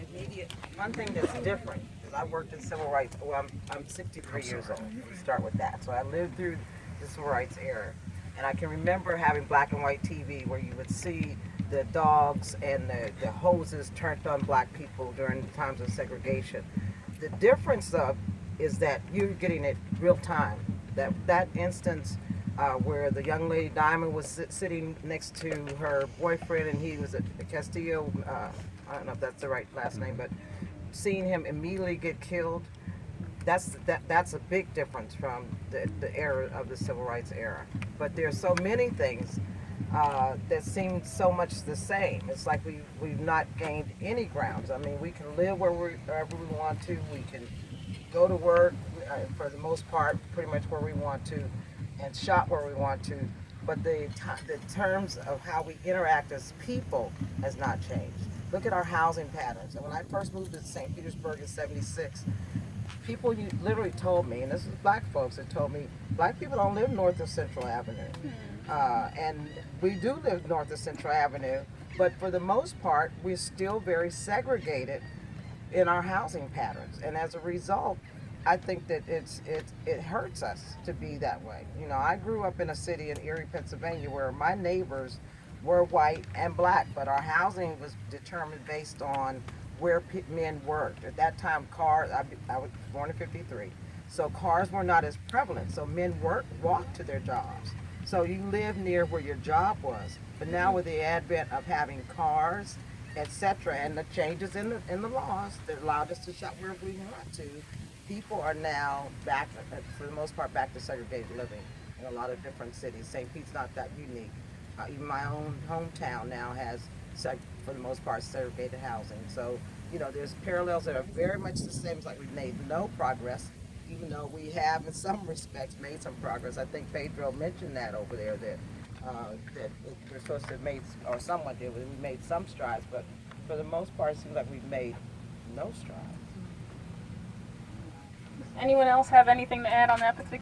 immediate, one thing that's different is I worked in civil rights. Well, I'm 63 years old. We start with that. So I lived through the civil rights era, and I can remember having black and white TV where you would see the dogs and the hoses turned on black people during times of segregation. The difference, though, is that you're getting it real time. That instance where the young lady Diamond was sitting next to her boyfriend, and he was at Castillo. I don't know if that's the right last name, but seeing him immediately get killed, that's a big difference from the era of the civil rights era. But there's so many things that seem so much the same. It's like we've not gained any grounds. I mean, we can live wherever we want to. We can go to work for the most part, pretty much where we want to, and shop where we want to. But the terms of how we interact as people has not changed. Look at our housing patterns. And when I first moved to St. Petersburg in '76, people literally told me, and this is black folks that told me, black people don't live north of Central Avenue. And we do live north of Central Avenue, but for the most part, we're still very segregated in our housing patterns. And as a result, I think that it hurts us to be that way. You know, I grew up in a city in Erie, Pennsylvania, where my neighbors were white and black, but our housing was determined based on where men worked. At that time, cars, I was born in '53, so cars were not as prevalent, so men walked to their jobs. So you lived near where your job was. But now with the advent of having cars, etc., and the changes in the laws that allowed us to shop wherever we want to, people are now back, for the most part, back to segregated living in a lot of different cities. St. Pete's not that unique. Even my own hometown now has, for the most part, segregated housing. So, you know, there's parallels that are very much the same. It's like we've made no progress, even though we have, in some respects, made some progress. I think Pedro mentioned that over there, that we're supposed to have made, or someone did, we made some strides, but for the most part, it seems like we've made no strides. Anyone else have anything to add on that particular?